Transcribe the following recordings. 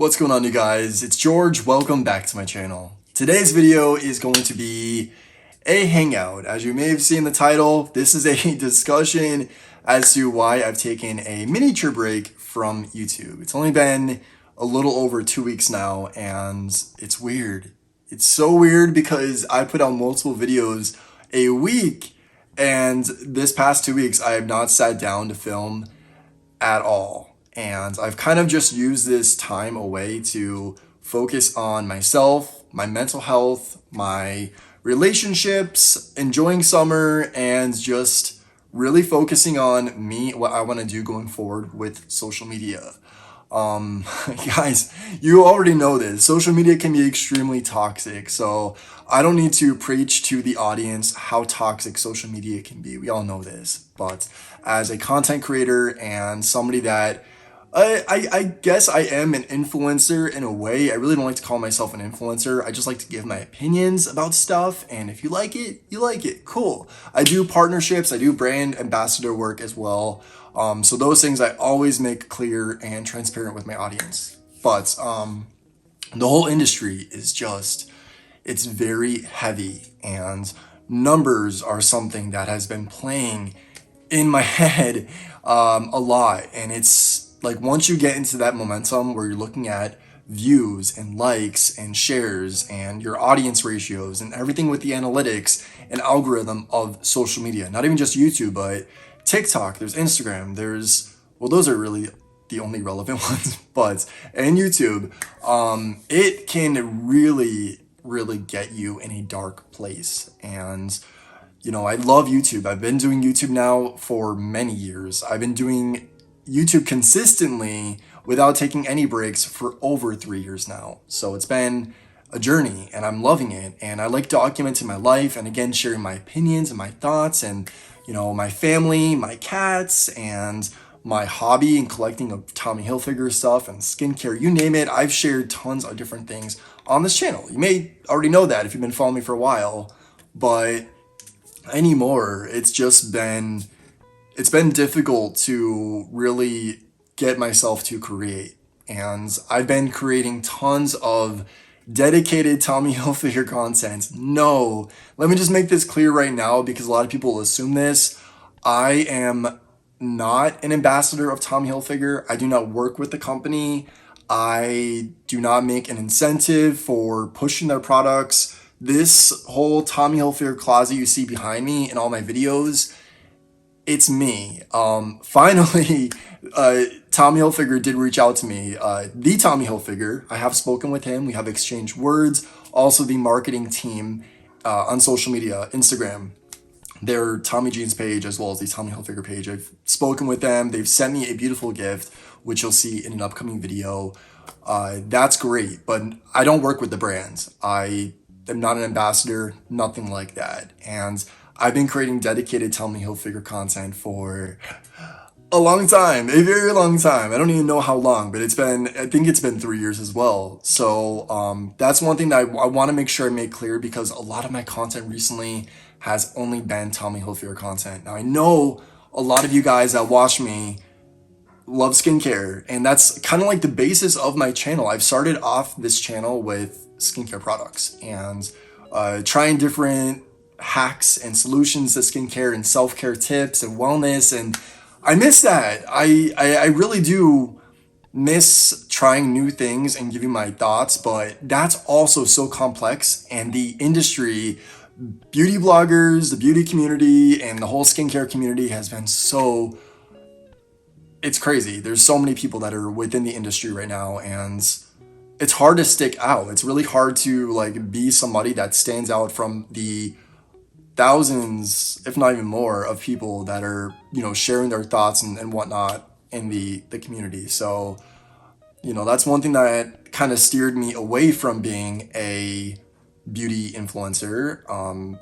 What's going on, you guys? It's George. Welcome back to my channel. Today's video is going to be a hangout. As you may have seen the title, this is a discussion as to why I've taken a miniature break from YouTube. It's only been a little over 2 weeks now, and it's weird. It's so weird because I put out multiple videos a week, and this past 2 weeks I have not sat down to film at all. And I've kind of just used this time away to focus on myself, my mental health, my relationships, enjoying summer, and just really focusing on me, what I want to do going forward with social media. Guys, you already know this. Social media can be extremely toxic, so I don't need to preach to the audience how toxic social media can be. We all know this, but as a content creator and somebody that I guess I am an influencer in a way. I really don't like to call myself an influencer. I just like to give my opinions about stuff, and if you like it, you like it. Cool. I do partnerships. I do brand ambassador work as well. So those things I always make clear and transparent with my audience. But the whole industry is just, it's very heavy, and numbers are something that has been playing in my head a lot, and it's like once you get into that momentum where you're looking at views and likes and shares and your audience ratios and everything with the analytics and algorithm of social media, not even just YouTube, but TikTok, there's Instagram, well, those are really the only relevant ones, but, and YouTube, it can really get you in a dark place. And you know, I love YouTube. I've been doing YouTube now for many years. I've been doing YouTube consistently without taking any breaks for over 3 years now. So it's been a journey, and I'm loving it. And I like documenting my life, and again, sharing my opinions and my thoughts, and you know, my family, my cats, and my hobby and collecting of Tommy Hilfiger stuff and skincare, you name it. I've shared tons of different things on this channel. You may already know that if you've been following me for a while, but anymore, it's been difficult to really get myself to create. And I've been creating tons of dedicated Tommy Hilfiger content. No, let me just make this clear right now, because a lot of people assume this. I am not an ambassador of Tommy Hilfiger. I do not work with the company. I do not make an incentive for pushing their products. This whole Tommy Hilfiger closet you see behind me in all my videos, it's me. Finally, Tommy Hilfiger did reach out to me. The Tommy Hilfiger, I have spoken with him. We have exchanged words. Also, the marketing team on social media, Instagram, their Tommy Jeans page as well as the Tommy Hilfiger page. I've spoken with them. They've sent me a beautiful gift, which you'll see in an upcoming video. That's great, but I don't work with the brands. I'm not an ambassador, nothing like that. And I've been creating dedicated Tommy Hilfiger content for a long time, a very long time. I don't even know how long, but I think it's been 3 years as well. So that's one thing that I want to make sure I make clear, because a lot of my content recently has only been Tommy Hilfiger content. Now, I know a lot of you guys that watch me love skincare, and that's kind of like the basis of my channel. I've started off this channel with skincare products and trying different hacks and solutions to skincare and self-care tips and wellness, and I miss that. I really do miss trying new things and giving my thoughts, but that's also so complex, and the industry, beauty bloggers, the beauty community, and the whole skincare community has been so, it's crazy. There's so many people that are within the industry right now, and it's hard to stick out. It's really hard to like be somebody that stands out from the thousands, if not even more, of people that are, you know, sharing their thoughts and whatnot in the community. So, you know, that's one thing that kind of steered me away from being a beauty influencer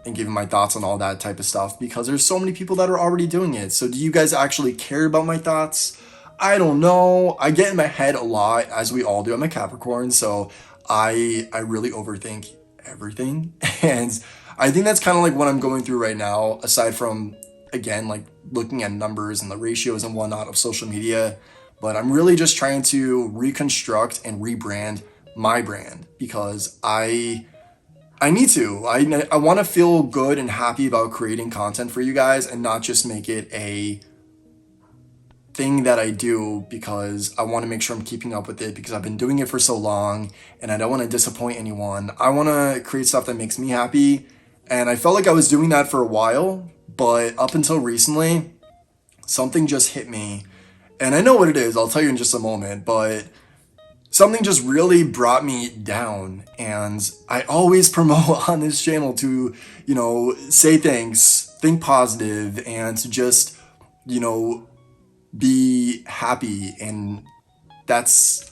and giving my thoughts on all that type of stuff, because there's so many people that are already doing it. So do you guys actually care about my thoughts? I don't know. I get in my head a lot, as we all do. I'm a Capricorn, so I really overthink everything. And I think that's kind of like what I'm going through right now, aside from, again, like looking at numbers and the ratios and whatnot of social media. but I'm really just trying to reconstruct and rebrand my brand because I need to. I want to feel good and happy about creating content for you guys and not just make it a thing that I do because I want to make sure I'm keeping up with it because I've been doing it for so long and I don't want to disappoint anyone. I want to create stuff that makes me happy, and I felt like I was doing that for a while, but up until recently, something just hit me, and I know what it is. I'll tell you in just a moment, but something just really brought me down. And I always promote on this channel to, say thanks, think positive, and to just, be happy. And that's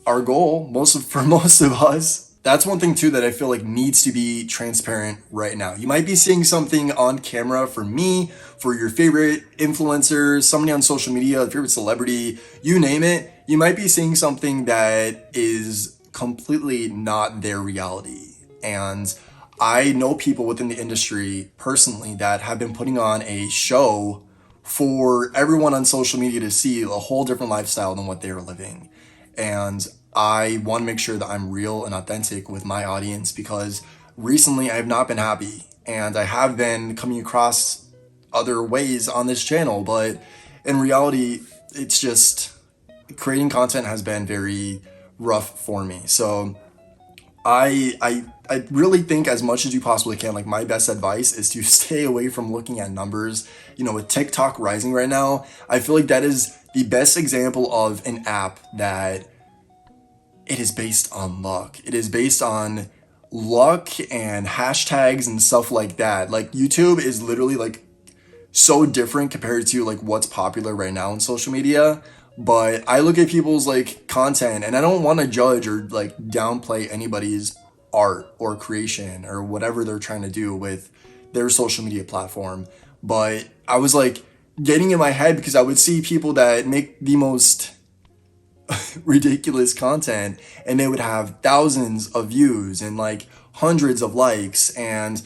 our goal for most of us. That's one thing too that I feel like needs to be transparent right now. You might be seeing something on camera for me, for your favorite influencers, somebody on social media, favorite celebrity, you name it. You might be seeing something that is completely not their reality. And I know people within the industry personally that have been putting on a show for everyone on social media to see, a whole different lifestyle than what they are living. And I want to make sure that I'm real and authentic with my audience because recently I have not been happy, and I have been coming across other ways on this channel, but in reality, it's just creating content has been very rough for me. So I really think as much as you possibly can, like my best advice is to stay away from looking at numbers. With TikTok rising right now, I feel like that is the best example of an app that it is based on luck. It is based on luck and hashtags and stuff like that. Like YouTube is literally like so different compared to like what's popular right now on social media. But I look at people's like content and I don't want to judge or like downplay anybody's art or creation or whatever they're trying to do with their social media platform. But I was like getting in my head because I would see people that make the most ridiculous content and they would have thousands of views and like hundreds of likes, and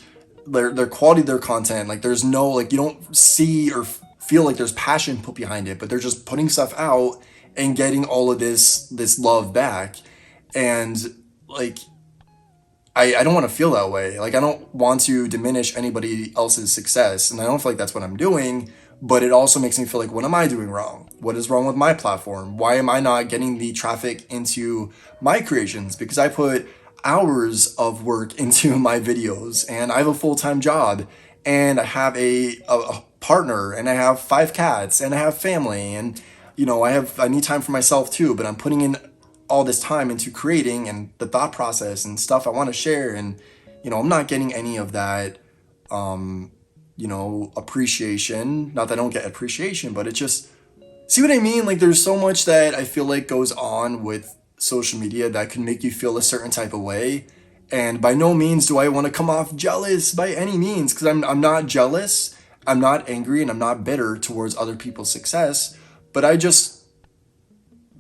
their quality of their content, like there's no, like you don't see or feel like there's passion put behind it, but they're just putting stuff out and getting all of this love back. And like I don't want to feel that way. Like I don't want to diminish anybody else's success, and I don't feel like that's what I'm doing. But it also makes me feel like, what am I doing wrong? What is wrong with my platform? Why am I not getting the traffic into my creations? Because I put hours of work into my videos, and I have a full-time job, and I have a partner, and I have 5 cats, and I have family, and I need time for myself too. But I'm putting in all this time into creating and the thought process and stuff I want to share, and I'm not getting any of that appreciation. Not that I don't get appreciation, but it's just, see what I mean? Like there's so much that I feel like goes on with social media that can make you feel a certain type of way. And by no means do I want to come off jealous by any means, because I'm not jealous, I'm not angry, and I'm not bitter towards other people's success. But I just,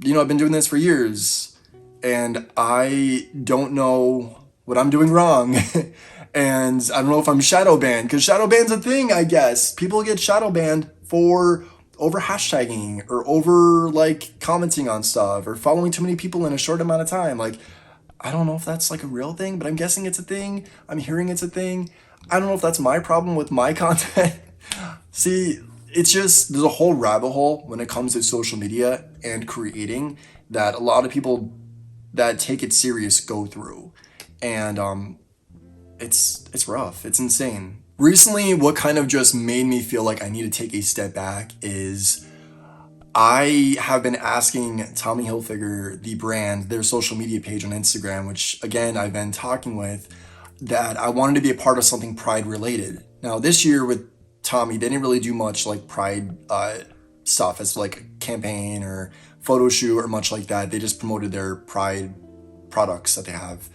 I've been doing this for years, and I don't know what I'm doing wrong. And I don't know if I'm shadow banned, because shadow ban's a thing, I guess. People get shadow banned for over hashtagging or over like commenting on stuff or following too many people in a short amount of time. Like, I don't know if that's like a real thing, but I'm guessing it's a thing. I'm hearing it's a thing. I don't know if that's my problem with my content. See, it's just, there's a whole rabbit hole when it comes to social media and creating that a lot of people that take it serious go through. And it's rough. It's insane. Recently, what kind of just made me feel like I need to take a step back is I have been asking 𝗤𝗵 𝗫, the brand, their social media page on Instagram, which again, I've been talking with, that I wanted to be a part of something Pride related. Now this year with 𝗤𝗵, they didn't really do much like Pride stuff as like a campaign or photo shoot or much like that. They just promoted their Pride products that they have.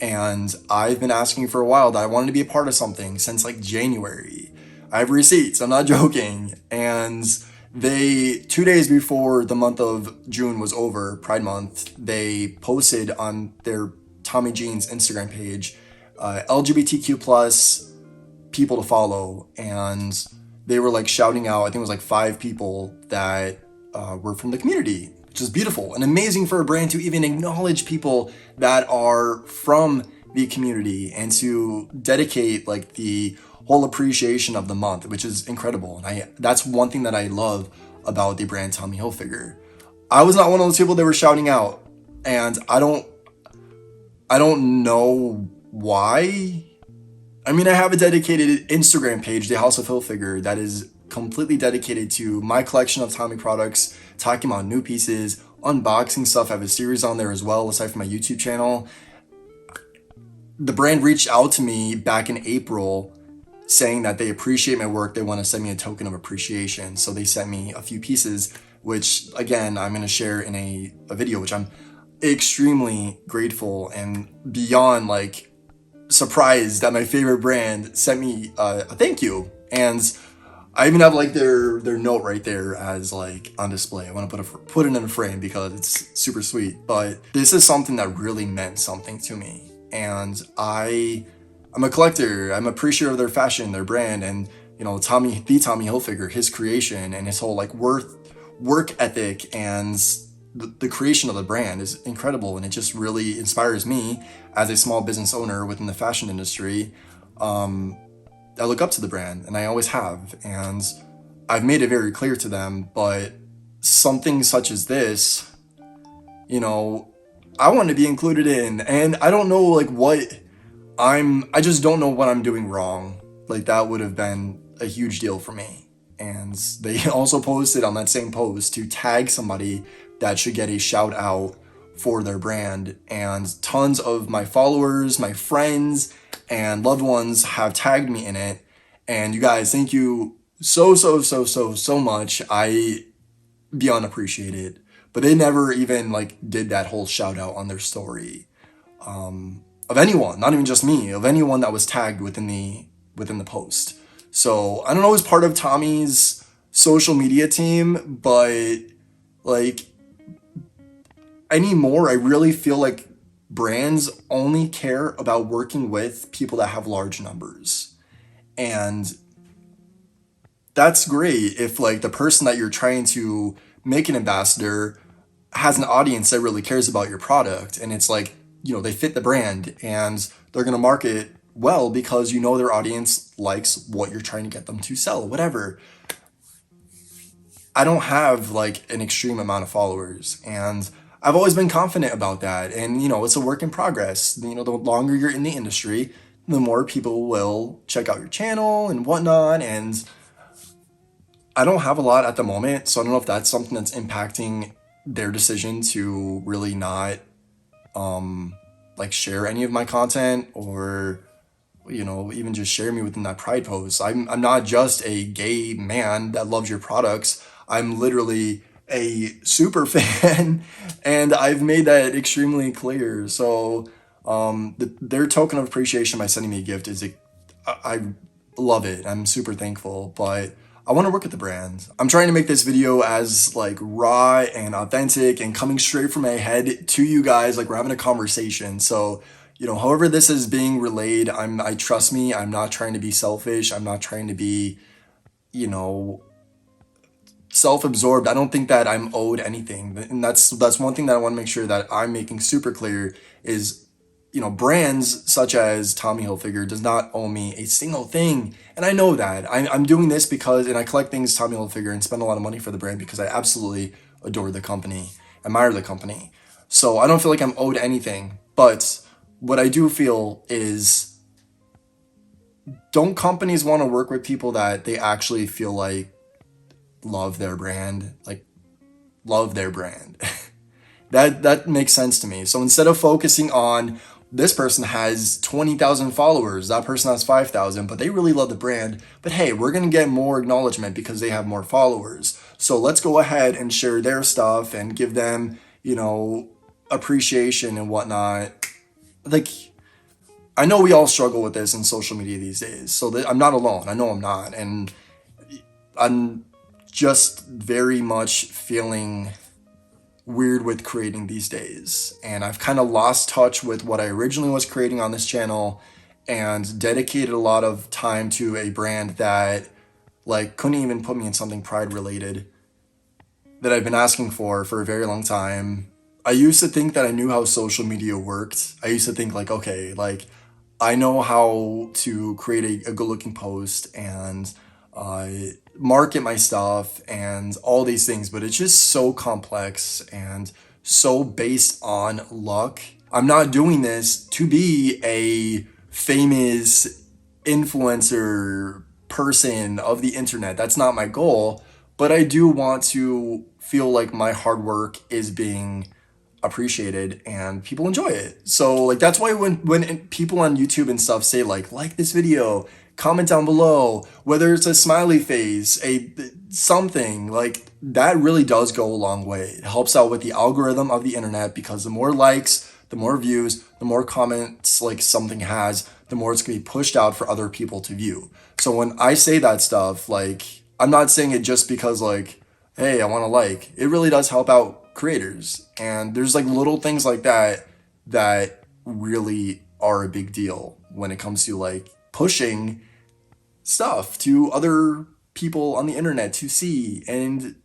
And I've been asking for a while that I wanted to be a part of something since like January. I have receipts, I'm not joking. And they, 2 days before the month of June was over, Pride Month, they posted on their Tommy Jean's Instagram page, LGBTQ+ people to follow. And they were like shouting out, I think it was like 5 people that were from the community, which is beautiful and amazing for a brand to even acknowledge people that are from the community and to dedicate like the whole appreciation of the month, which is incredible. And that's one thing that I love about the brand Tommy Hilfiger. I was not one of those people that were shouting out, and I don't know why. I mean, I have a dedicated Instagram page, the House of Hilfiger, that is completely dedicated to my collection of Tommy products, talking about new pieces, unboxing stuff. I have a series on there as well, aside from my YouTube channel. The brand reached out to me back in April saying that they appreciate my work. They want to send me a token of appreciation. So they sent me a few pieces, which again, I'm going to share in a video, which I'm extremely grateful and beyond like surprised that my favorite brand sent me a thank you. And I even have like their note right there as like on display. I want to put it in a frame because it's super sweet. But this is something that really meant something to me. And I'm a collector. I'm appreciative of their fashion, their brand, and you know, Tommy Hilfiger, his creation and his whole like work ethic and the creation of the brand is incredible. And it just really inspires me as a small business owner within the fashion industry. I look up to the brand, and I always have, and I've made it very clear to them. But something such as this, you know, I want to be included in, and I don't know like I just don't know what I'm doing wrong. Like that would have been a huge deal for me. And they also posted on that same post to tag somebody that should get a shout out for their brand. And tons of my followers, my friends, and loved ones have tagged me in it. And you guys, thank you so much. I beyond appreciate it. But they never even like did that whole shout out on their story. Of anyone, not even just me, of anyone that was tagged within the post. So I don't know who's part of Tommy's social media team, but like anymore, I really feel like brands only care about working with people that have large numbers. And that's great if like the person that you're trying to make an ambassador has an audience that really cares about your product, and it's like, you know, they fit the brand and they're going to market well because you know their audience likes what you're trying to get them to sell, whatever. I don't have like an extreme amount of followers, and I've always been confident about that. And, you know, it's a work in progress. You know, the longer you're in the industry, the more people will check out your channel and whatnot. And I don't have a lot at the moment, so I don't know if that's something that's impacting their decision to really not like share any of my content, or you know, even just share me within that pride post. I'm not just a gay man that loves your products. I'm literally a super fan, and I've made that extremely clear. So their token of appreciation by sending me a gift is I love it. I'm super thankful, but I want to work with the brand. I'm trying to make this video as like raw and authentic and coming straight from my head to you guys, like we're having a conversation. So, you know, however this is being relayed, trust me, I'm not trying to be selfish. I'm not trying to be, you know, self-absorbed. I don't think that I'm owed anything. And that's one thing that I want to make sure that I'm making super clear is, you know, brands such as Tommy Hilfiger does not owe me a single thing. And I know that. I'm doing this because, and I collect things Tommy Hilfiger and spend a lot of money for the brand because I absolutely adore the company, admire the company. So I don't feel like I'm owed anything. But what I do feel is, don't companies want to work with people that they actually feel like love their brand? Like, love their brand. That makes sense to me. So instead of focusing on this person has 20,000 followers, that person has 5,000, but they really love the brand. But hey, we're going to get more acknowledgement because they have more followers. So let's go ahead and share their stuff and give them, you know, appreciation and whatnot. Like, I know we all struggle with this in social media these days. So I'm not alone. I know I'm not. And I'm just very much feeling weird with creating these days, and I've kind of lost touch with what I originally was creating on this channel and dedicated a lot of time to a brand that like couldn't even put me in something pride related. that I've been asking for a very long time. I used to think that I knew how social media worked. I used to think like, okay, like I know how to create a good looking post and market my stuff and all these things, but it's just so complex and so based on luck. I'm not doing this to be a famous influencer person of the internet. That's not my goal, but I do want to feel like my hard work is being appreciated and people enjoy it. So like that's why when people on YouTube and stuff say like this video, comment down below, whether it's a smiley face, a something, like that really does go a long way. It helps out with the algorithm of the internet, because the more likes, the more views, the more comments like something has, the more it's gonna be pushed out for other people to view. So when I say that stuff, like I'm not saying it just because like, hey, I want to like. It really does help out creators, and there's like little things like that that really are a big deal when it comes to like pushing stuff to other people on the internet to see. And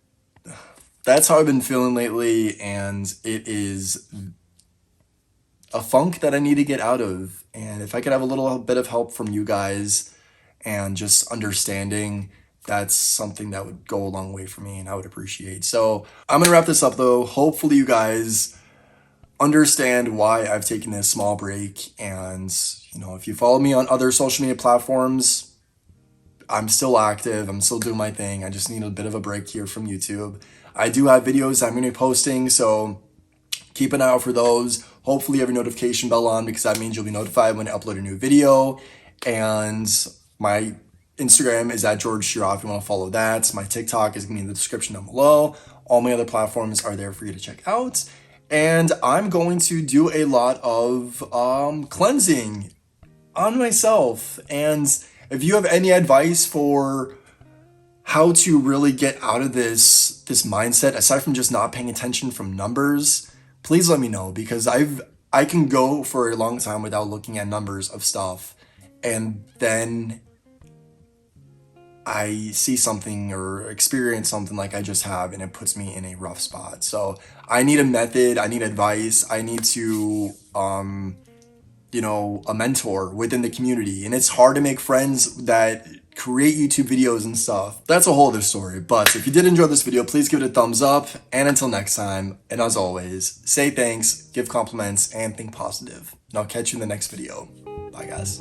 that's how I've been feeling lately, and it is a funk that I need to get out of. And if I could have a little bit of help from you guys and just understanding, that's something that would go a long way for me and I would appreciate. So I'm gonna wrap this up though. Hopefully you guys understand why I've taken this small break. And you know, if you follow me on other social media platforms, I'm still active, I'm still doing my thing. I just need a bit of a break here from YouTube. I do have videos I'm gonna be posting, so keep an eye out for those. Hopefully you have your notification bell on, because that means you'll be notified when I upload a new video. And my Instagram is at 𝗦𝗲𝗓 if you want to follow that. My TikTok is going to be in the description down below. All my other platforms are there for you to check out. And I'm going to do a lot of cleansing on myself. And if you have any advice for how to really get out of this mindset, aside from just not paying attention from numbers, please let me know, because I can go for a long time without looking at numbers of stuff, and then I see something or experience something like I just have, and it puts me in a rough spot. So I need a method, I need advice, I need to, you know, a mentor within the community. And it's hard to make friends that create YouTube videos and stuff. That's a whole other story. But if you did enjoy this video, please give it a thumbs up. And until next time, and as always, say thanks, give compliments, and think positive. And I'll catch you in the next video. Bye, guys.